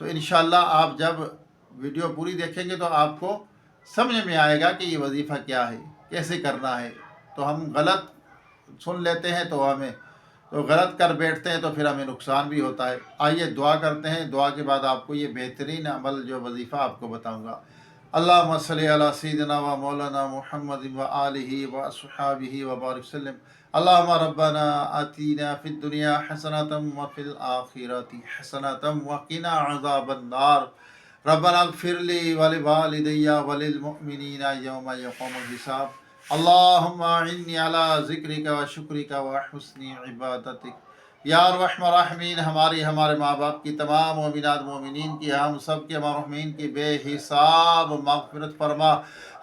تو انشاءاللہ آپ جب ویڈیو پوری دیکھیں گے تو آپ کو سمجھ میں آئے گا کہ یہ وظیفہ کیا ہے، کیسے کرنا ہے۔ تو ہم غلط سن لیتے ہیں تو غلط کر بیٹھتے ہیں تو پھر ہمیں نقصان بھی ہوتا ہے۔ آئیے دعا کرتے ہیں، دعا کے بعد آپ کو یہ بہترین عمل جو وظیفہ آپ کو بتاؤں گا۔ اللہم صلی علی سیدنا و مولانا محمد و آلہ و اصحابہ و بارک وسلم۔ اللہم ربنا آتینا فی الدنیا حسنۃ و فی الآخرۃ حسنۃ وقنا عذاب النار۔ ربنا اغفر لی ولوالدی وللمؤمنین یوم یقوم الحساب۔ اللہم اعنی علی ذکرک و شکرک و حسن عبادتک۔ یا ارحم الراحمین، ہمارے ماں باپ کی، تمام مومنات مومنین کی، ہم سب کے مرحومین کی بے حساب مغفرت فرما۔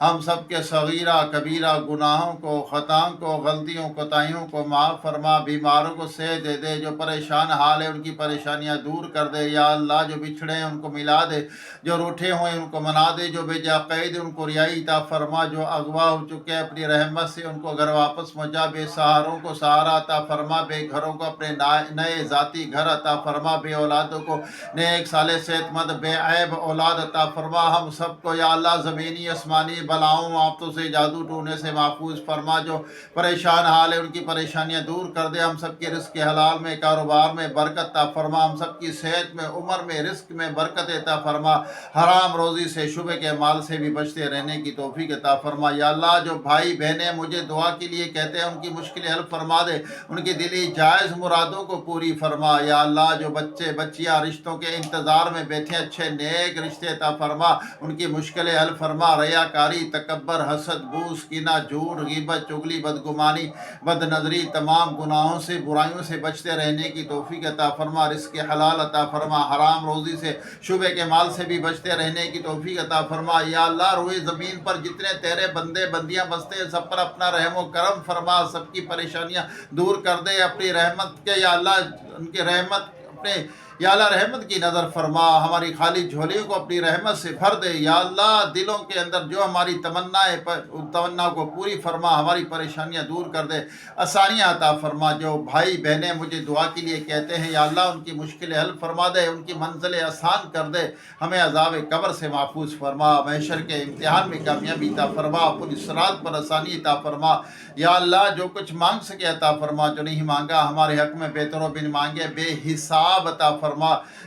ہم سب کے صغیرہ کبیرہ گناہوں کو، خطاؤں کو، غلطیوں کوتاہیوں کو معاف فرما۔ بیماروں کو صحت دے دے، جو پریشان حال ہے ان کی پریشانیاں دور کر دے یا اللہ۔ جو بچھڑے ہیں ان کو ملا دے، جو روٹھے ہوئے ان کو منا دے، جو بے جا قید ان کو رہائی عطا فرما، جو اغوا ہو چکے ہیں اپنی رحمت سے ان کو گھر واپس پہنچا۔ بے سہاروں کو سہارا عطا فرما، بے گھروں کو اپنے نئے ذاتی گھر عطا فرما، بے اولادوں کو نیک صالح صحت مند بے عیب اولاد عطا فرما۔ ہم سب کو یا اللہ زمینی آسمانی بلاؤں آفتوں سے، جادو ٹونے سے محفوظ فرما۔ جو پریشان حال ہے ان کی پریشانیاں دور کر دے۔ ہم سب کے رزق حلال میں، کاروبار میں برکت عطا فرما۔ ہم سب کی صحت میں، عمر میں، رزق میں برکت عطا فرما۔ حرام روزی سے، شبہ کے مال سے بھی بچتے رہنے کی توفیق عطا فرما۔ یا اللہ جو بھائی بہنیں مجھے دعا کے لیے کہتے ہیں ان کی مشکلیں حل فرما دے، ان کی دلی جائز مرادوں کو پوری فرما۔ یا اللہ جو بچے بچیاں رشتوں کے انتظار میں بیٹھے اچھے نیک رشتے عطا فرما، ان کی مشکلیں حل فرما۔ ریاکاری، تکبر، حسد، بوس، کینہ، جھوٹ، غیبت، چغلی، بدگمانی، بد نظری، تمام گناہوں سے، برائیوں سے بچتے رہنے کی توفیق عطا فرما۔ رزق حلال عطا فرما، حرام روزی سے، شبہ کے مال سے بھی بچتے رہنے کی توفیق عطا فرما۔ یا اللہ روئے زمین پر جتنے تیرے بندے بندیاں بستے ہیں سب پر اپنا رحم و کرم فرما، سب کی پریشانیاں دور کر دے اپنی رحمت کے۔ یا اللہ ان کی رحمت اپنے یا اللہ رحمت کی نظر فرما، ہماری خالی جھولیوں کو اپنی رحمت سے بھر دے۔ یا اللہ دلوں کے اندر جو ہماری تمنا کو پوری فرما، ہماری پریشانیاں دور کر دے، آسانیاں عطا فرما۔ جو بھائی بہنیں مجھے دعا کے لیے کہتے ہیں یا اللہ ان کی مشکلیں حل فرما دے، ان کی منزلیں آسان کر دے، ہمیں عذاب قبر سے محفوظ فرما، محشر کے امتحان میں کامیابی عطا فرما، پوری صراط پر آسانی عطا فرما۔ یا اللہ جو کچھ مانگ سکے عطا فرما، جو نہیں مانگا ہمارے حق میں بہتر و بن مانگے بے حساب عطا فرما۔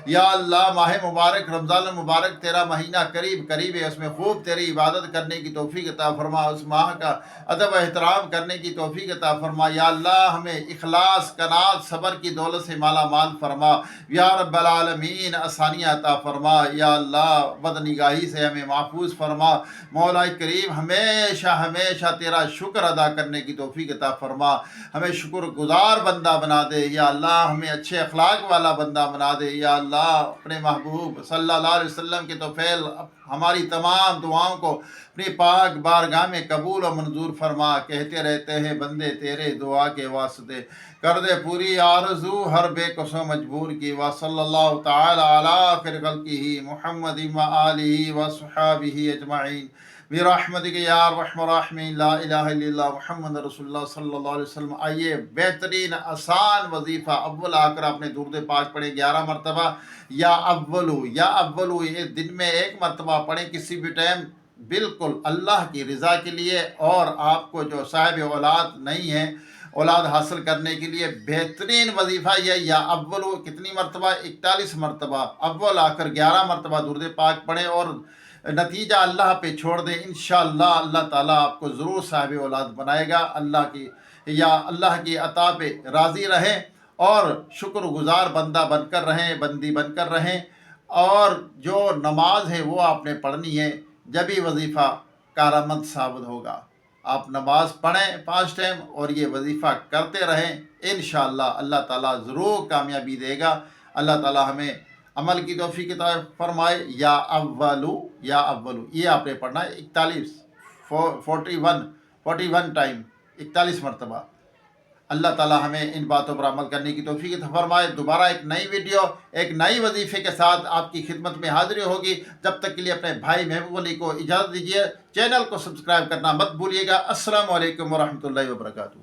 یا اللہ ماہ مبارک رمضان المبارک تیرا مہینہ قریب ہے، اس میں خوب تیری عبادت کرنے کی توفیق عطا فرما، اس ماہ کا ادب و احترام کرنے کی توفیق عطا فرما۔ یا اللہ ہمیں اخلاص، قناعت، صبر کی دولت سے مالا مال فرما۔ یا رب العالمین آسانیاں عطا فرما۔ یا اللہ بد نگاہی سے ہمیں محفوظ فرما۔ مولا کریم ہمیشہ تیرا شکر ادا کرنے کی توفیق عطا فرما، ہمیں شکر گزار بندہ بنا دے۔ یا اللہ ہمیں اچھے اخلاق والا بندہ بنا دے۔ یا اللہ اپنے محبوب صلی اللہ علیہ وسلم کے توفیل ہماری تمام دعاؤں کو اپنی پاک بارگاہ میں قبول و منظور فرما۔ کہتے رہتے ہیں بندے تیرے دعا کے واسطے، کر دے پوری آرزو ہر بے کس و مجبور کی۔ وصلی اللہ تعالی علی خیر خلقہ محمد و آلہ و صحابہ اجمعین برحمتک یا ارحم الراحمین۔ لا الہ الا اللہ محمد رسول اللہ صلی اللہ علیہ وسلم۔ آئیے بہترین آسان وظیفہ اول آ کر آپ نے درود پاک پڑھے 11 مرتبہ، یا اولو یہ دن میں 1 مرتبہ پڑھیں کسی بھی ٹائم، بالکل اللہ کی رضا کے لیے۔ اور آپ کو جو صاحب اولاد نہیں ہے، اولاد حاصل کرنے کے لیے بہترین وظیفہ یہ یا اولو کتنی مرتبہ؟ 41 مرتبہ اول آ کر 11 مرتبہ درود پاک پڑھیں اور نتیجہ اللہ پہ چھوڑ دیں۔ انشاءاللہ اللہ تعالیٰ آپ کو ضرور صاحب اولاد بنائے گا۔ اللہ کی عطا پہ راضی رہیں اور شکر گزار بندہ بن کر رہیں، بندی بن کر رہیں۔ اور جو نماز ہے وہ آپ نے پڑھنی ہے، جبھی وظیفہ کارآمد ثابت ہوگا۔ آپ نماز پڑھیں 5 ٹائم اور یہ وظیفہ کرتے رہیں، انشاءاللہ اللہ تعالیٰ ضرور کامیابی دے گا۔ اللہ تعالیٰ ہمیں عمل کی توفیق عطا فرمائے۔ یا اولو یہ آپ نے پڑھنا ہے 41 ٹائم 41 مرتبہ۔ اللہ تعالیٰ ہمیں ان باتوں پر عمل کرنے کی توفیق عطا فرمائے۔ دوبارہ ایک نئی ویڈیو، ایک نئی وظیفے کے ساتھ آپ کی خدمت میں حاضری ہوگی۔ جب تک کے لیے اپنے بھائی محبوب علی کو اجازت دیجیے، چینل کو سبسکرائب کرنا مت بھولیے گا۔ السلام علیکم ورحمۃ اللہ وبرکاتہ۔